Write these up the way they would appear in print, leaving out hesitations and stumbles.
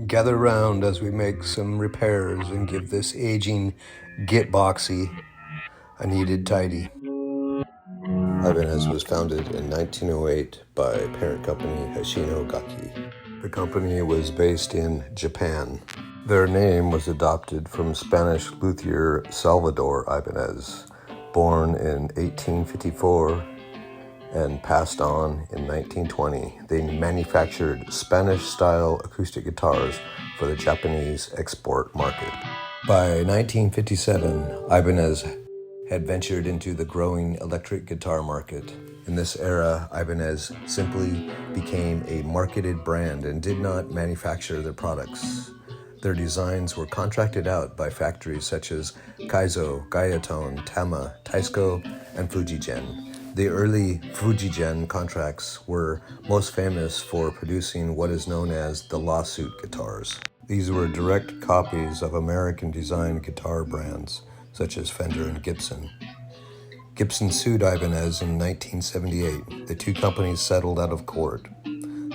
Gather round as we make some repairs and give this aging git boxy a needed tidy. Ibanez was founded in 1908 by parent company Hoshino Gakki. The company was based in Japan. Their name was adopted from Spanish luthier Salvador Ibanez, born in 1854 and passed on in 1920. They manufactured Spanish-style acoustic guitars for the Japanese export market. By 1957, Ibanez had ventured into the growing electric guitar market. In this era, Ibanez simply became a marketed brand and did not manufacture their products. Their designs were contracted out by factories such as Kaizo, Gaiatone, Tama, Taisco, and Fujigen. The early Fujigen contracts were most famous for producing what is known as the lawsuit guitars. These were direct copies of American-designed guitar brands such as Fender and Gibson. Gibson sued Ibanez in 1978. The two companies settled out of court.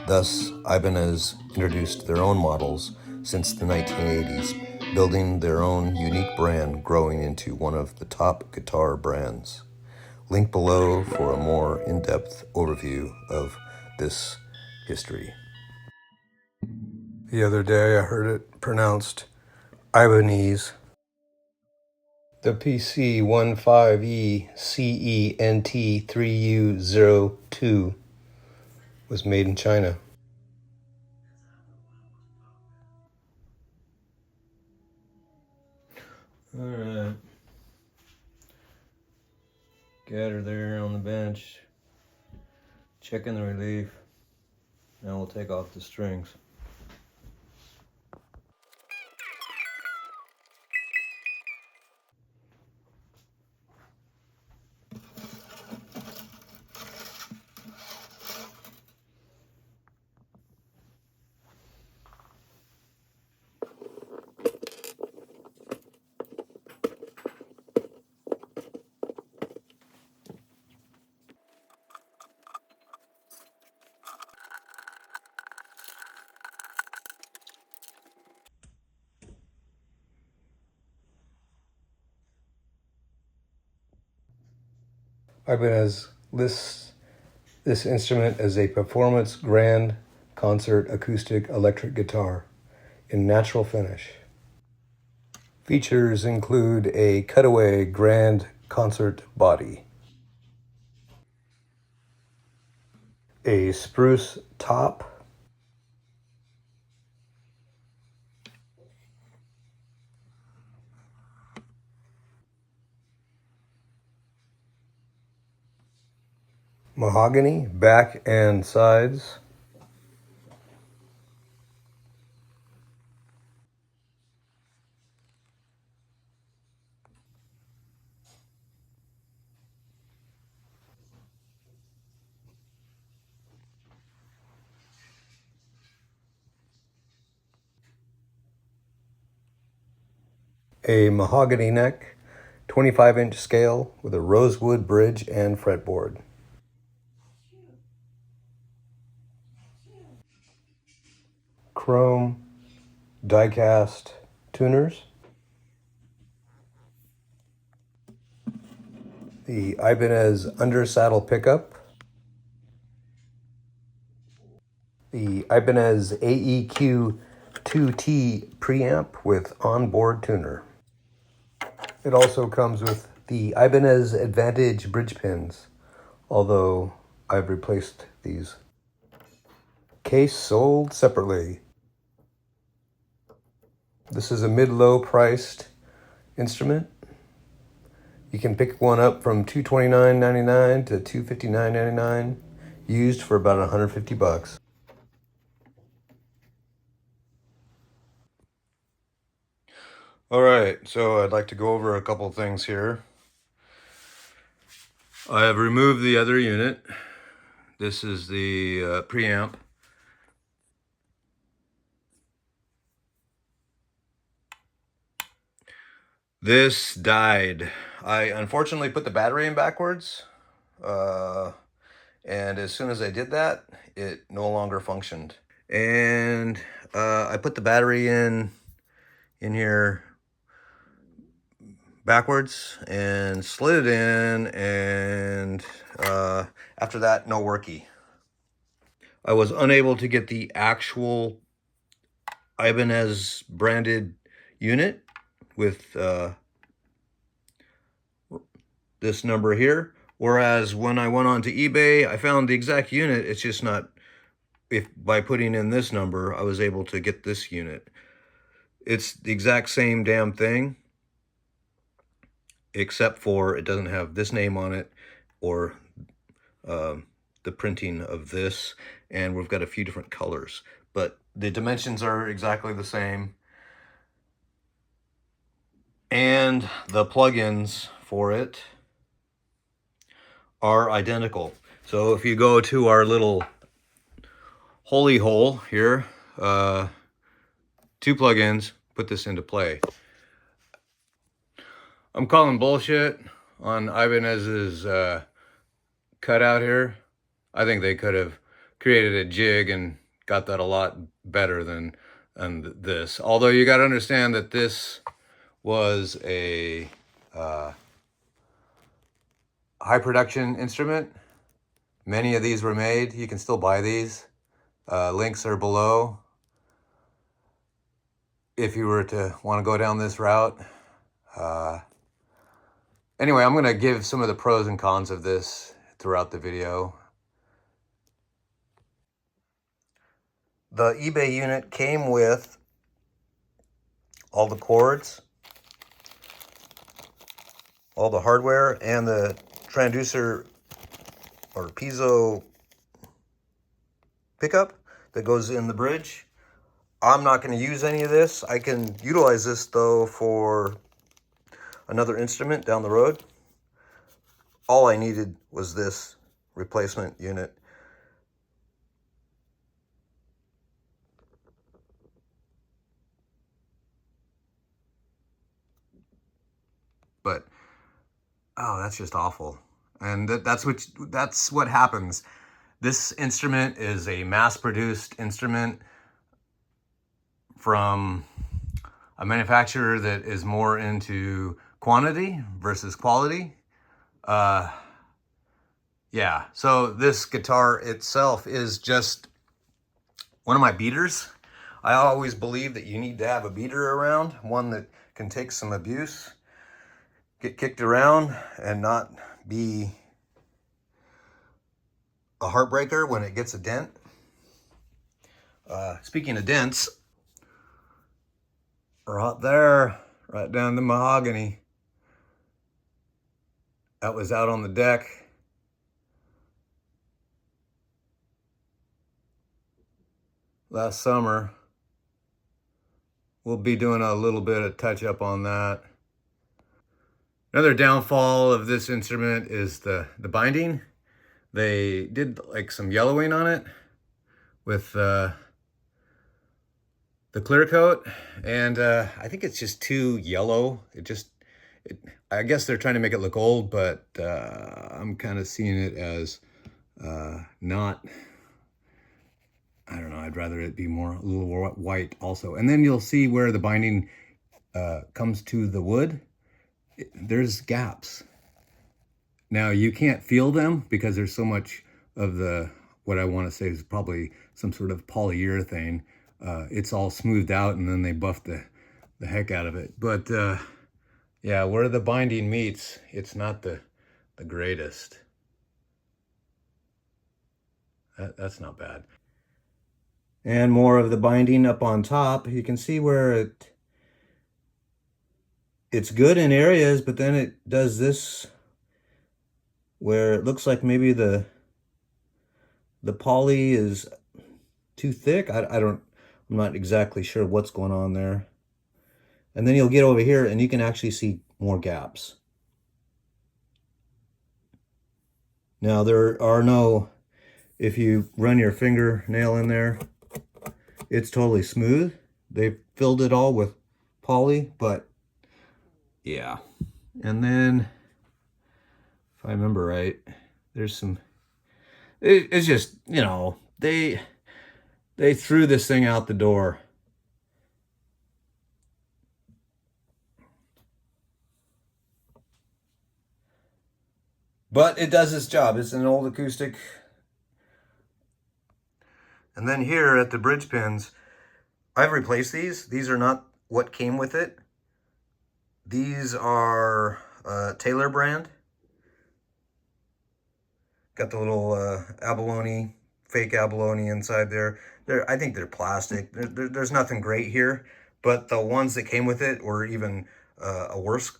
Thus, Ibanez introduced their own models since the 1980s, building their own unique brand, growing into one of the top guitar brands. Link below for a more in-depth overview of this history. The other day I heard it pronounced Ibanez. The PC15CENT 3U02 was made in China. All right. Got her there on the bench, checking the relief. Now we'll take off the strings. Ibanez lists this instrument as a performance grand concert acoustic electric guitar in natural finish. Features include a cutaway grand concert body, a spruce top, mahogany back and sides, a mahogany neck, 25-inch scale with a rosewood bridge and fretboard. Chrome die-cast tuners. The Ibanez undersaddle pickup. The Ibanez AEQ 2T preamp with onboard tuner. It also comes with the Ibanez Advantage bridge pins, although I've replaced these. Case sold separately. This is a mid-low priced instrument. You can pick one up from $229.99 to $259.99, used for about $150. All right, so I'd like to go over a couple things here. I have removed the other unit. This is the preamp. This died. I unfortunately put the battery in backwards, and as soon as I did that, it no longer functioned. and I put the battery in here backwards and slid it in, and after that, no worky. I was unable to get the actual Ibanez branded unit with this number here, whereas when I went on to eBay, I found the exact unit. It's just not, if by putting in this number, I was able to get this unit. It's the exact same damn thing, except for it doesn't have this name on it or the printing of this, and we've got a few different colors, but the dimensions are exactly the same, and the plugins for it are identical. So if you go to our little holy hole here, 2 plugins put this into play. I'm calling bullshit on Ibanez's cutout here. I think they could have created a jig and got that a lot better than this. Although you got to understand that this was a high production instrument. Many of these were made. You can still buy these. Links are below if you were to want to go down this route. Anyway, I'm going to give some of the pros and cons of this throughout the video. The eBay unit came with all the cords, all the hardware, and the transducer or piezo pickup that goes in the bridge. I'm not going to use any of this. I can utilize this though for another instrument down the road. All I needed was this replacement unit. But oh, that's just awful. And that's what happens. This instrument is a mass-produced instrument from a manufacturer that is more into quantity versus quality. Yeah, so this guitar itself is just one of my beaters. I always believe that you need to have a beater around, one that can take some abuse, get kicked around, and not be a heartbreaker when it gets a dent. Speaking of dents, right there, right down the mahogany, that was out on the deck. Last summer. We'll be doing a little bit of touch up on that. Another downfall of this instrument is the binding. They did like some yellowing on it with the clear coat, and I think it's just too yellow. I guess they're trying to make it look old, but I'm kind of seeing it as not, I don't know, I'd rather it be a little more white also. And then you'll see where the binding comes to the wood. There's gaps. Now you can't feel them because there's so much of what I want to say is probably some sort of polyurethane. It's all smoothed out and then they buffed the heck out of it. But yeah, where the binding meets, it's not the greatest. That's not bad. And more of the binding up on top. You can see where it's good in areas, but then it does this where it looks like maybe the poly is too thick. I'm not exactly sure what's going on there. And then you'll get over here and you can actually see more gaps. Now there are no, if you run your fingernail in there, it's totally smooth. They filled it all with poly, but yeah. And then, if I remember right, there's some, it's just, you know, they They threw this thing out the door. But it does its job. It's an old acoustic. And then here at the bridge pins, I've replaced these. These are not what came with it. These are Taylor brand. Got the little abalone, fake abalone inside there. I think they're plastic. There's nothing great here, but the ones that came with it were even worse.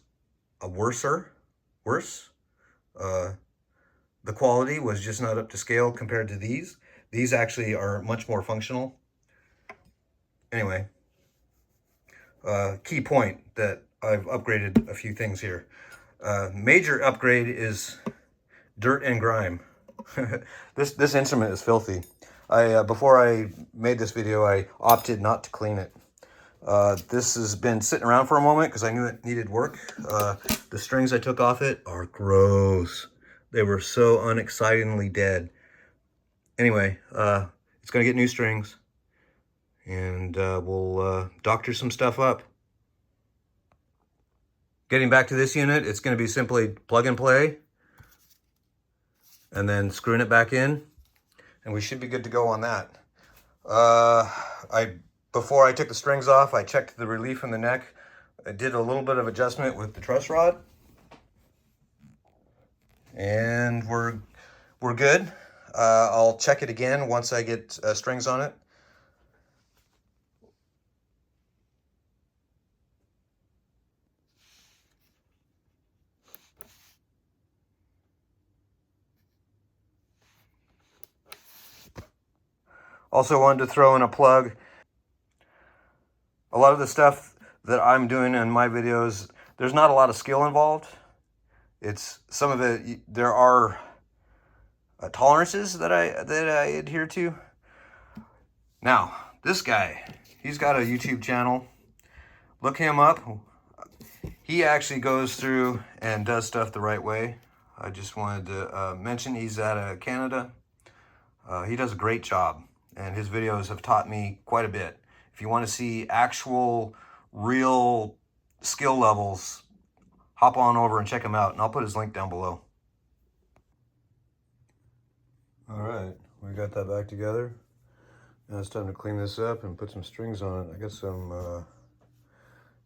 The quality was just not up to scale compared to these. These actually are much more functional. Anyway, key point that I've upgraded a few things here. Major upgrade is dirt and grime. This instrument is filthy. Before I made this video, I opted not to clean it. This has been sitting around for a moment because I knew it needed work. The strings I took off it are gross. They were so unexcitingly dead. Anyway, it's gonna get new strings, and we'll doctor some stuff up. Getting back to this unit, it's gonna be simply plug and play, and then screwing it back in, and we should be good to go on that. Before I took the strings off, I checked the relief in the neck. I did a little bit of adjustment with the truss rod, and we're good. I'll check it again once I get strings on it. Also wanted to throw in a plug. A lot of the stuff that I'm doing in my videos, there's not a lot of skill involved. It's some of it, there are tolerances that I adhere to. Now, this guy, he's got a YouTube channel. Look him up. He actually goes through and does stuff the right way. I just wanted to mention he's out of Canada. He does a great job, and his videos have taught me quite a bit. If you want to see actual, real skill levels, hop on over and check him out, and I'll put his link down below. All right, we got that back together. Now it's time to clean this up and put some strings on it. I got some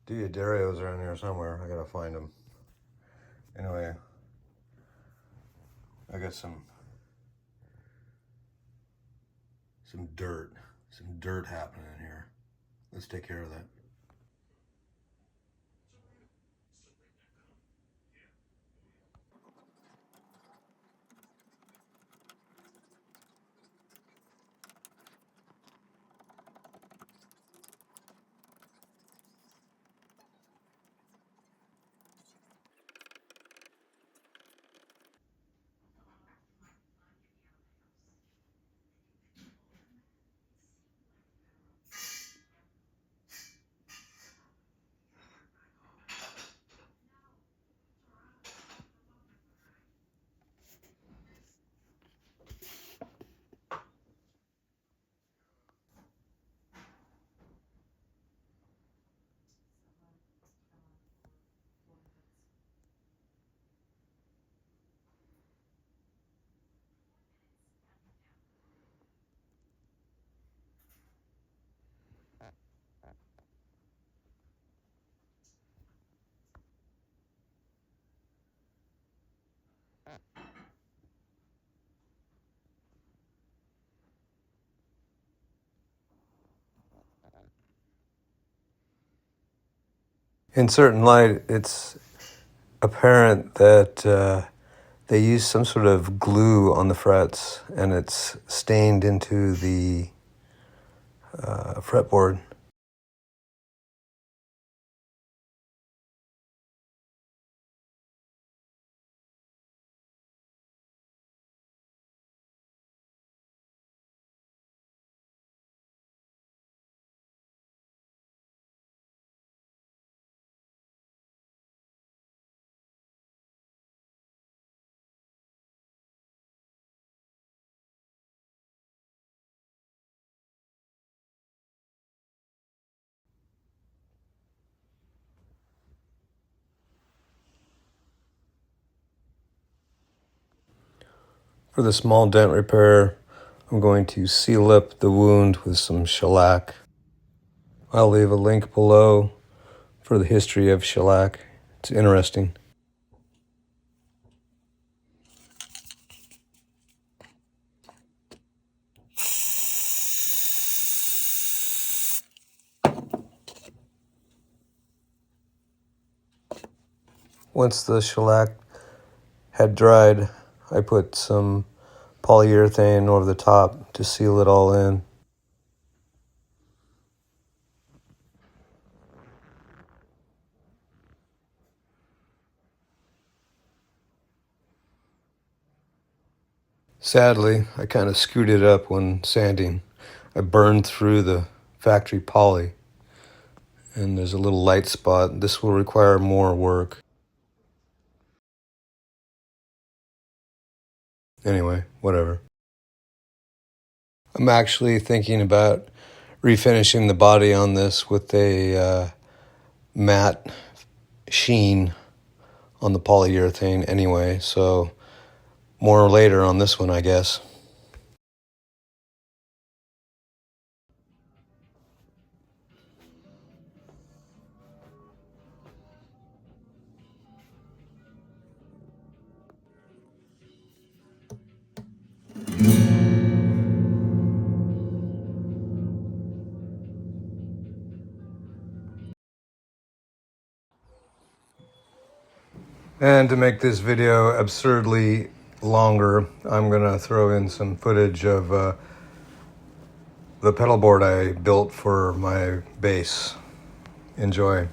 Darios around here somewhere. I gotta find them. Anyway, I got some dirt happening in here. Let's take care of that. In certain light, it's apparent that they use some sort of glue on the frets, and it's stained into the fretboard. For the small dent repair, I'm going to seal up the wound with some shellac. I'll leave a link below for the history of shellac. It's interesting. Once the shellac had dried, I put some polyurethane over the top to seal it all in. Sadly, I kind of screwed it up when sanding. I burned through the factory poly, and there's a little light spot. This will require more work. Anyway, whatever. I'm actually thinking about refinishing the body on this with a matte sheen on the polyurethane anyway, so more later on this one, I guess. And to make this video absurdly longer, I'm gonna throw in some footage of the pedal board I built for my bass. Enjoy.